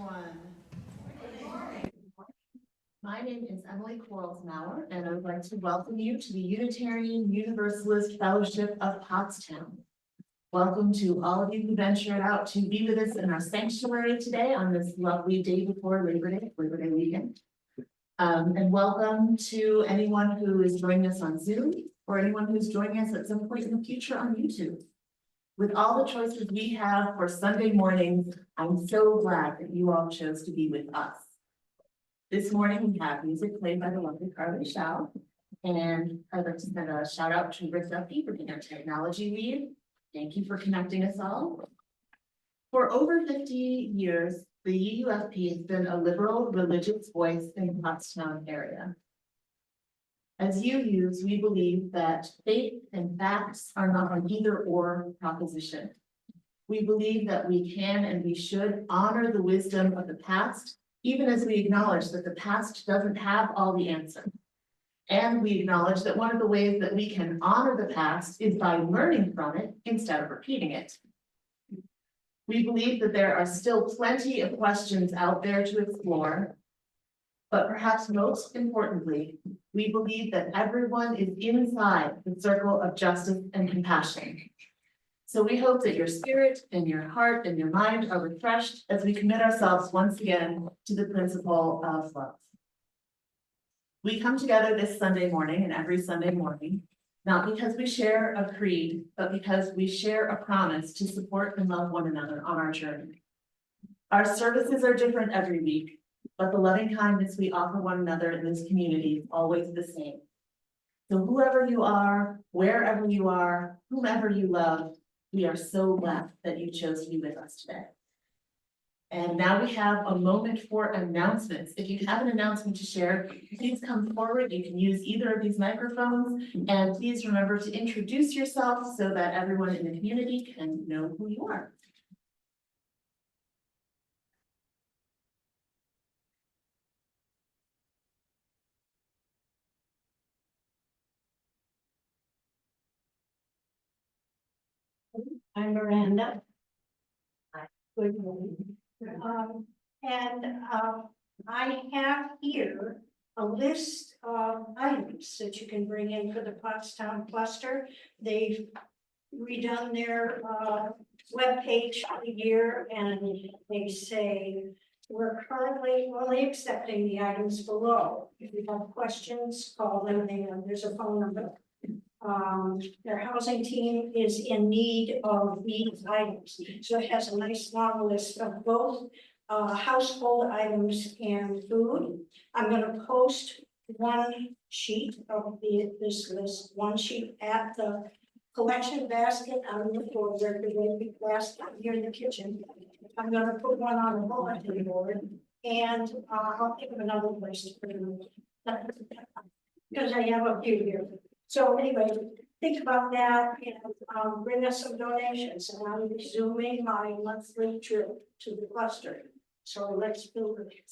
everyone. My name is Emily Quarles-Mower, and I would like to welcome you to the Unitarian Universalist Fellowship of Pottstown. Welcome to all of you who ventured out to be with us in our sanctuary today on this lovely day before Labor Day weekend. And welcome to anyone who is joining us on Zoom or anyone who's joining us at some point in the future on YouTube. With all the choices we have for Sunday mornings, I'm so glad that you all chose to be with us. This morning we have music played by the lovely Quarles-Mower, and I'd like to send a shout out to Rick Duffy for being our technology lead. Thank you for connecting us all. For over 50 years, the UUFP has been a liberal religious voice in the Pottstown area. As UUs, we believe that faith and facts are not an either-or proposition. We believe that we can and we should honor the wisdom of the past, even as we acknowledge that the past doesn't have all the answers. And we acknowledge that one of the ways that we can honor the past is by learning from it instead of repeating it. We believe that there are still plenty of questions out there to explore, but perhaps most importantly, we believe that everyone is inside the circle of justice and compassion. So we hope that your spirit and your heart and your mind are refreshed as we commit ourselves once again to the principle of love. We come together this Sunday morning and every Sunday morning, not because we share a creed, but because we share a promise to support and love one another on our journey. Our services are different every week, but the loving kindness we offer one another in this community is always the same. So whoever you are, wherever you are, whomever you love, we are so glad that you chose to be with us today. And now we have a moment for announcements. If you have an announcement to share, please come forward. You can use either of these microphones, and please remember to introduce yourself so that everyone in the community can know who you are. I'm Miranda. Hi. Good morning. I have here a list of items that you can bring in for the Pottstown cluster. They've redone their webpage for the year, and they say we're currently only accepting the items below. If you have questions, call them, and there's a phone number. Their housing team is in need of these items. So it has a nice long list of both household items and food. I'm going to post one sheet of this list, one sheet at the collection basket on the floor, where the big basket here in the kitchen. I'm going to put one on the bulletin board, and I'll think of another place to put them because I have a few here. So anyway, think about that and bring us some donations. And I'm resuming my monthly trip to the cluster. So let's build it.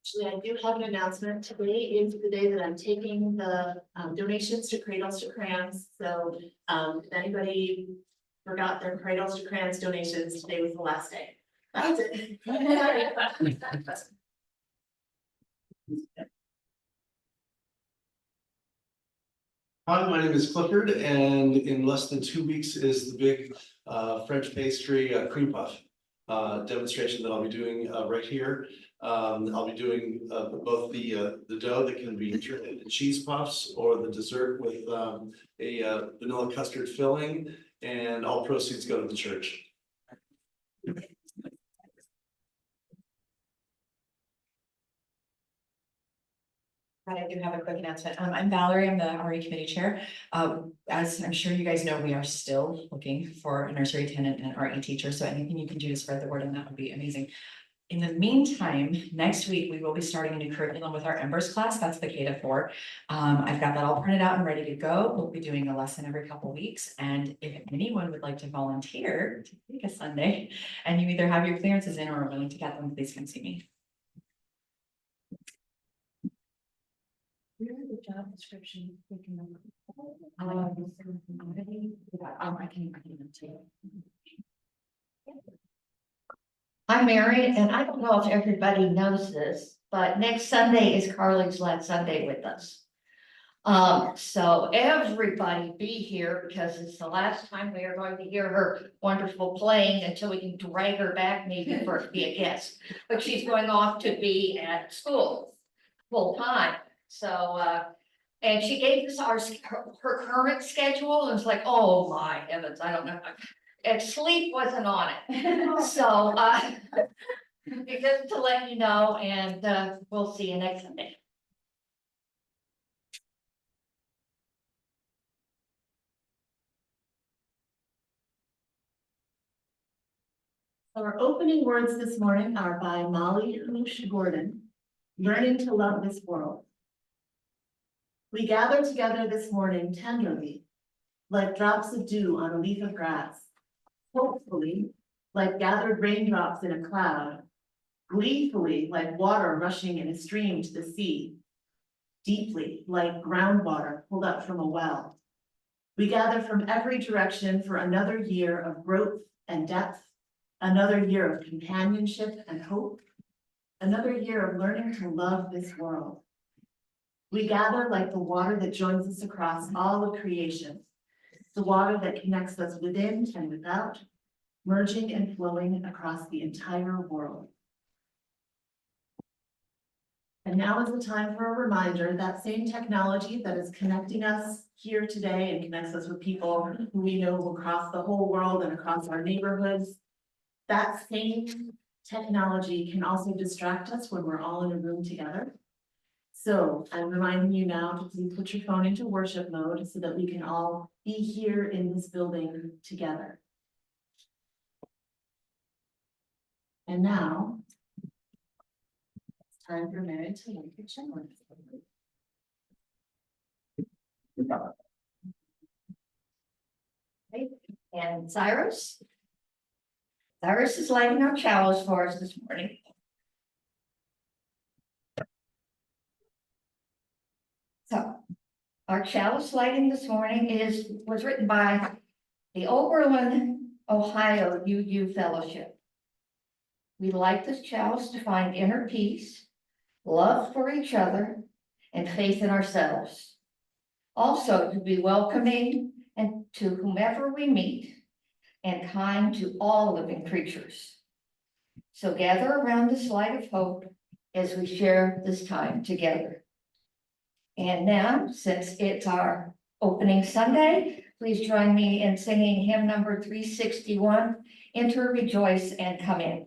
Actually, I do have an announcement. Today is the day that I'm taking the donations to Cradles to Crayons. So if anybody forgot their Cradles to Crayons donations, today was the last day. That's it. Hi, my name is Clifford, and in less than 2 weeks is the big French pastry cream puff demonstration that I'll be doing right here. I'll be doing both the dough that can be turned into cheese puffs or the dessert with a vanilla custard filling, and all proceeds go to the church. I do have a quick announcement. I'm Valerie, I'm the RE committee chair. As I'm sure you guys know, we are still looking for a nursery attendant and an RE teacher. So anything you can do to spread the word on that would be amazing. In the meantime, next week, we will be starting a new curriculum with our Embers class. That's the K-4. I've got that all printed out and ready to go. We'll be doing a lesson every couple weeks. And if anyone would like to volunteer to take a Sunday and you either have your clearances in or are willing to get them, please come see me. Where are the job description? I can too. I'm Mary, and I don't know if everybody knows this, but next Sunday is Carly's last Sunday with us. So everybody be here because it's the last time we are going to hear her wonderful playing until we can drag her back maybe for to be a guest. But she's going off to be at school full time, so, and she gave us her current schedule, and it's like, oh my heavens, I don't know. And sleep wasn't on it, so, just to let you know, and, we'll see you next Sunday. Our opening words this morning are by Molly Gordon, Learning to Love This World. We gather together this morning tenderly, like drops of dew on a leaf of grass, hopefully, like gathered raindrops in a cloud, gleefully, like water rushing in a stream to the sea, deeply, like groundwater pulled up from a well. We gather from every direction for another year of growth and depth, another year of companionship and hope, another year of learning to love this world. We gather like the water that joins us across all of creation, the water that connects us within and without, merging and flowing across the entire world. And now is the time for a reminder that same technology that is connecting us here today and connects us with people who we know across the whole world and across our neighborhoods, that same technology can also distract us when we're all in a room together. So I'm reminding you now to please put your phone into worship mode so that we can all be here in this building together. And now it's time for Mary to make a challenge. Okay, and Cyrus? Cyrus is lighting our chalice for us this morning. So, our chalice lighting this morning was written by the Oberlin, Ohio UU Fellowship. We light this chalice to find inner peace, love for each other, and faith in ourselves. Also to be welcoming and to whomever we meet, and kind to all living creatures. So gather around this light of hope as we share this time together. And now, since it's our opening Sunday, please join me in singing hymn number 361, Enter, Rejoice, and Come In.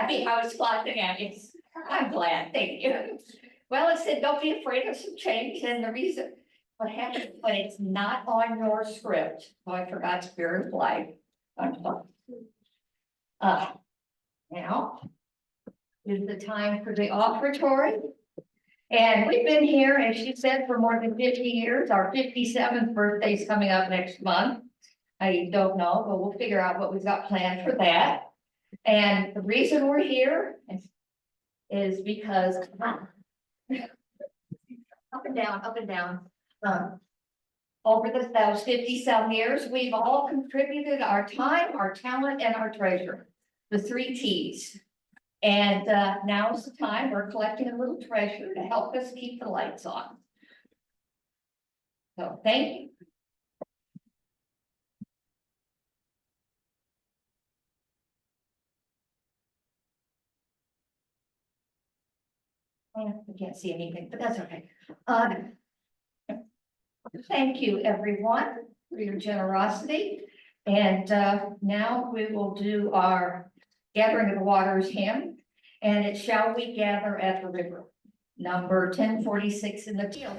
happy how it's clapping at you. I'm glad, thank you. Well, it said, don't be afraid of some change, and the reason, what happens when it's not on your script, oh, I forgot spirit flag. I'm sorry. Now is the time for the offertory. And we've been here, as she said, for more than 50 years. Our 57th birthday is coming up next month. I don't know, but we'll figure out what we've got planned for that. And the reason we're here is because up and down, up and down. Over those 50-some years, we've all contributed our time, our talent, and our treasure, the 3 T's. And now's the time we're collecting a little treasure to help us keep the lights on. So thank you. I can't see anything, but that's okay. Thank you, everyone, for your generosity. And now we will do our Gathering of the Waters hymn. And it shall we gather at the river, number 1046 in the field.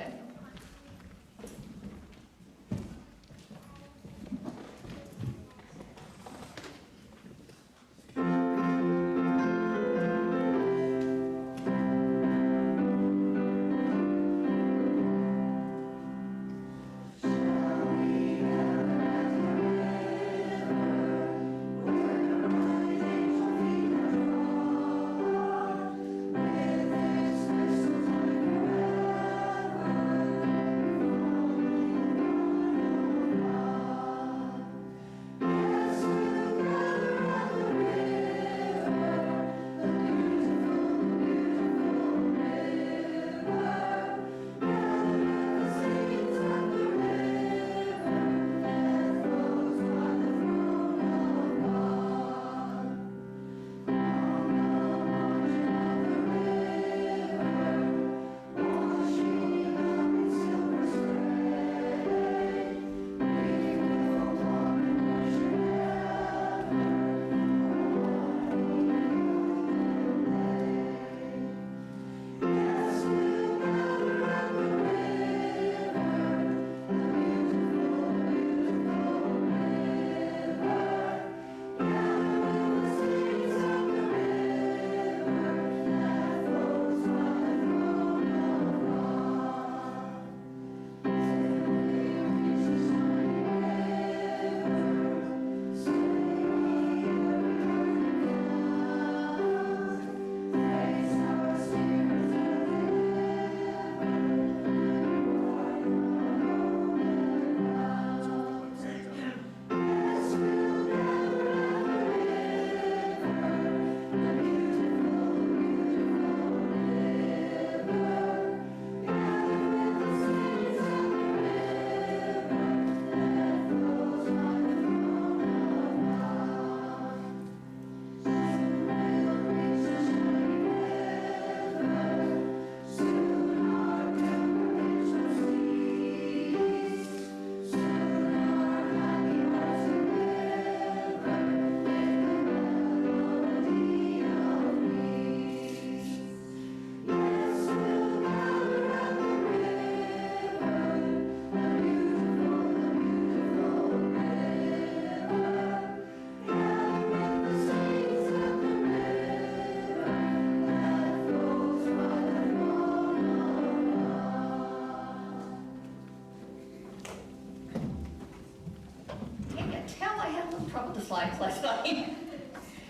Trouble the slides last night.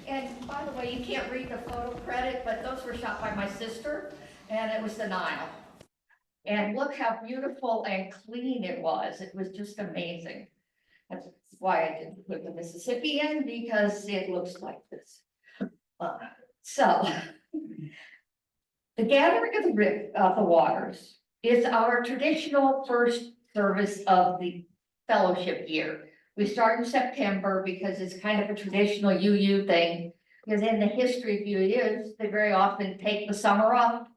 And by the way, you can't read the photo credit, but those were shot by my sister, and it was the Nile. And look how beautiful and clean it was. It was just amazing. That's why I didn't put the Mississippi in, because it looks like this. So the Gathering of the Waters is our traditional first service of the fellowship year. We start in September because it's kind of a traditional UU thing, because in the history of UUs, they very often take the summer off.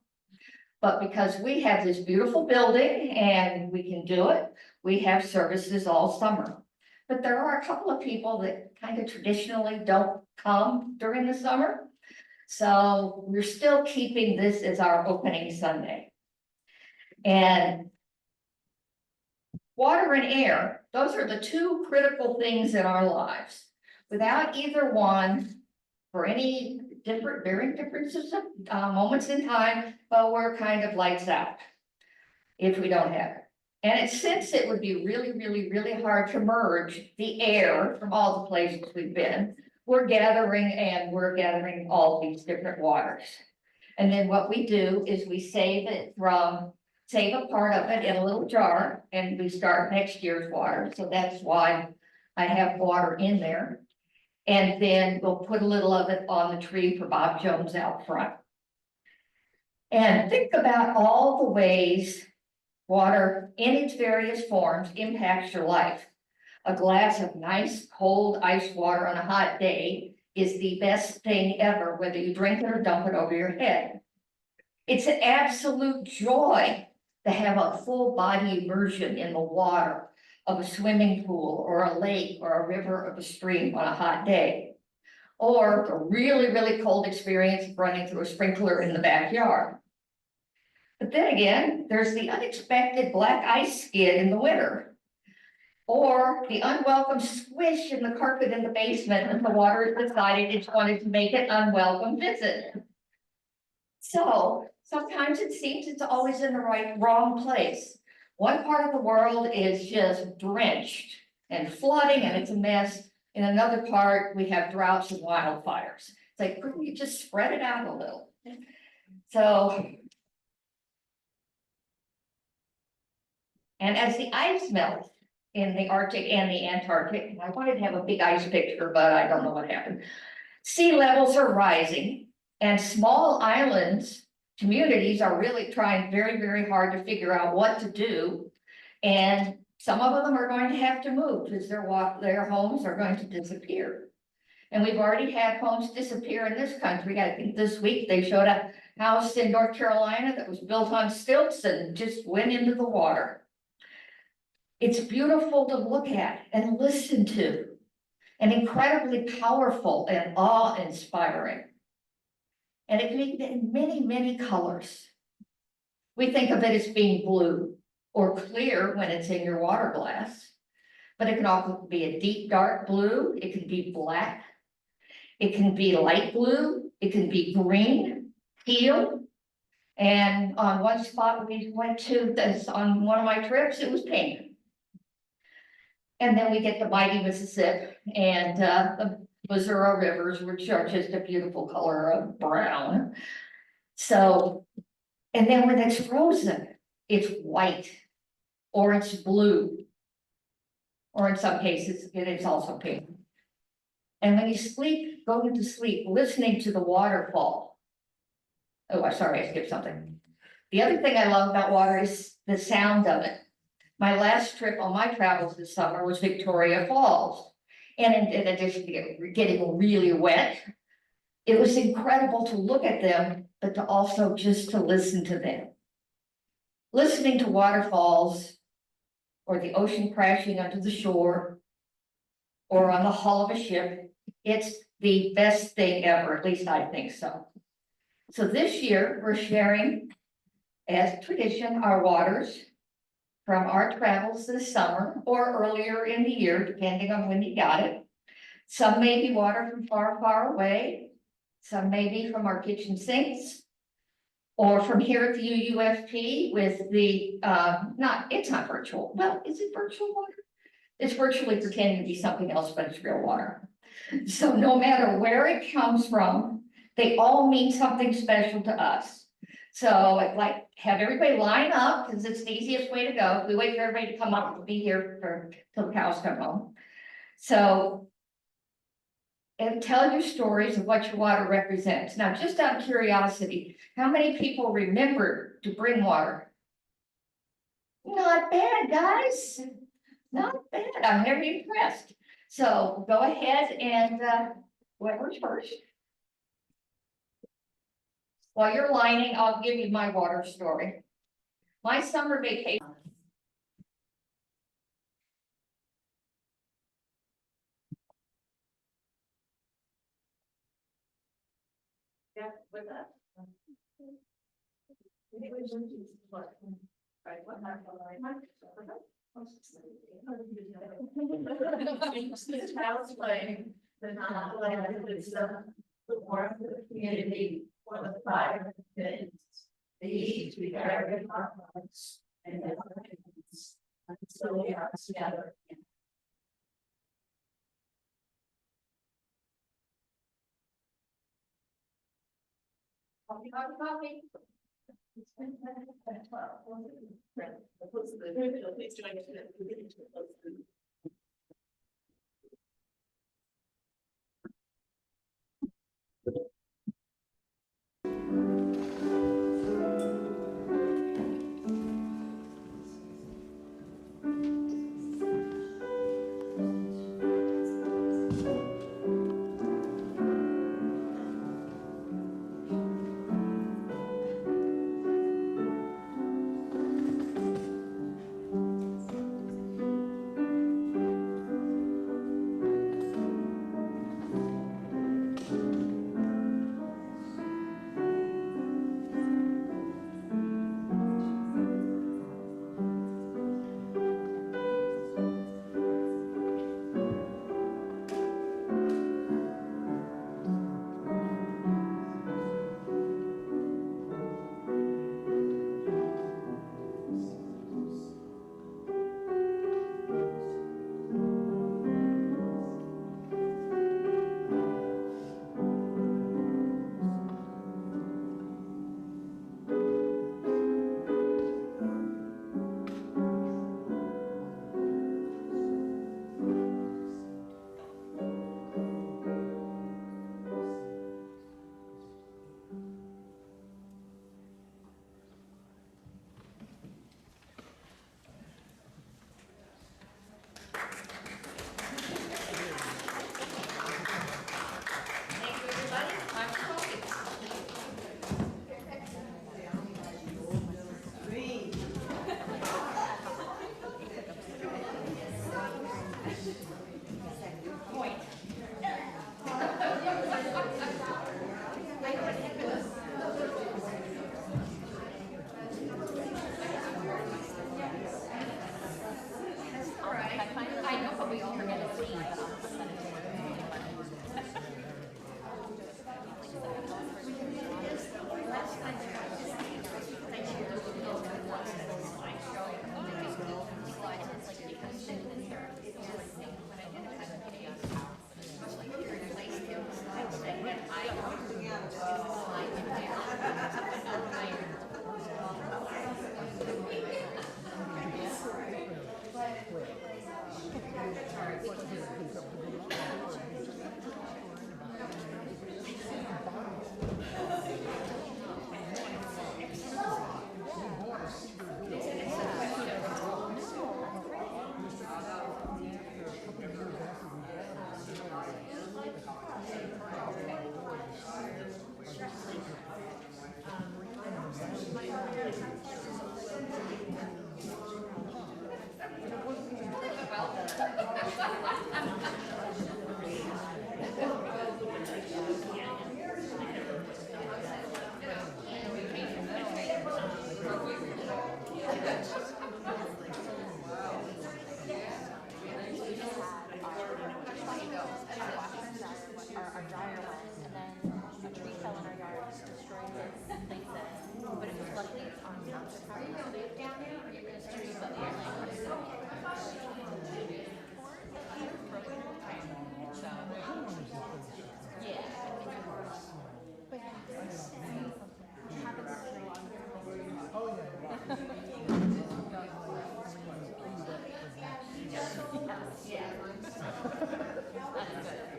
But because we have this beautiful building and we can do it, we have services all summer. But there are a couple of people that kind of traditionally don't come during the summer. So we're still keeping this as our opening Sunday. And water and air, those are the two critical things in our lives. Without either one, for any varying differences of moments in time, but we're kind of lights out if we don't have it. And since it would be really, really, really hard to merge the air from all the places we've been, we're gathering all these different waters. And then what we do is we save a part of it in a little jar, and we start next year's water. So that's why I have water in there. And then we'll put a little of it on the tree for Bob Jones out front. And think about all the ways water in its various forms impacts your life. A glass of nice cold ice water on a hot day is the best thing ever, whether you drink it or dump it over your head. It's an absolute joy to have a full body immersion in the water of a swimming pool or a lake or a river or a stream on a hot day. Or a really, really cold experience of running through a sprinkler in the backyard. But then again, there's the unexpected black ice skid in the winter. Or the unwelcome squish in the carpet in the basement and the water decided it wanted to make an unwelcome visit. So sometimes it seems it's always in the wrong place. One part of the world is just drenched and flooding and it's a mess. In another part, we have droughts and wildfires. It's like, couldn't you just spread it out a little? So, and as the ice melts in the Arctic and the Antarctic, I wanted to have a big ice picture, but I don't know what happened. Sea levels are rising and small islands, communities are really trying very, very hard to figure out what to do. And some of them are going to have to move because their homes are going to disappear. And we've already had homes disappear in this country. I think this week they showed a house in North Carolina that was built on stilts and just went into the water. It's beautiful to look at and listen to, and incredibly powerful and awe-inspiring. And it can be in many, many colors. We think of it as being blue or clear when it's in your water glass, but it can also be a deep, dark blue. It can be black. It can be light blue. It can be green, teal. And on one spot we went to this on one of my trips, it was pink. And then we get the mighty Mississippi and the Missouri rivers, which are just a beautiful color of brown. So, and then when it's frozen, it's white or it's blue. Or in some cases, it is also pink. And when you sleep, go to sleep, listening to the waterfall. Oh, I'm sorry, I skipped something. The other thing I love about water is the sound of it. My last trip on my travels this summer was Victoria Falls. And in addition to getting really wet, it was incredible to look at them, but to also just to listen to them. Listening to waterfalls or the ocean crashing onto the shore or on the hull of a ship, it's the best thing ever, at least I think so. So this year we're sharing, as tradition, our waters from our travels this summer or earlier in the year, depending on when you got it. Some may be water from far, far away. Some may be from our kitchen sinks or from here at the UUFP with the, it's not virtual. Well, is it virtual water? It's virtually pretending to be something else, but it's real water. So no matter where it comes from, they all mean something special to us. So I'd like have everybody line up because it's the easiest way to go. We wait for everybody to come up and be here till the cows come home. So, and tell your stories of what your water represents. Now, just out of curiosity, how many people remember to bring water? Not bad, guys. Not bad. I'm very impressed. So go ahead and whoever's first. While you're lining, I'll give you my water story. My summer vacation. with that. The child's playing, the not playing, it's the more of the community, for the fire, that they each be carried in our hearts and in our hands. And so we are together. Coffee, coffee, coffee. It's been 10 to 12. What's the please join us in the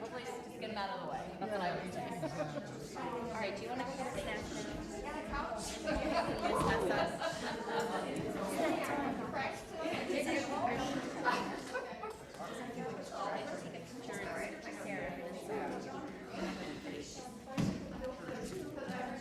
Hopefully just get them out of the way. That's what I would say. All right, do you want to